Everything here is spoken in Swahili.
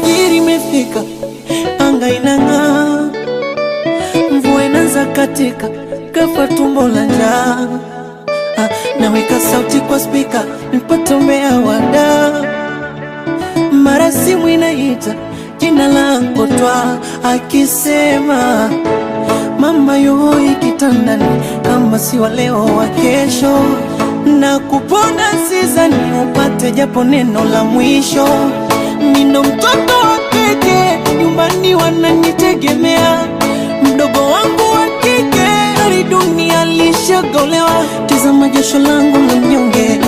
alfajiri imefika, anga inang'aa, mvua inaanza katika, kafa tumbo la njaa. Naweka sauti kwa speaker, nipate umbea wada. Mara simu inaita, jina langu Twa, akisema mama yoi kitandani, kama si wa leo wa kesho. Na kupona sizani upate japo neno la mwisho. Nino mtoto wa kike, nyumbani wananitegemea. Mdogo wangu wa kike, hali dunia lishagolewa. Tazama jasho langu la mnyonge,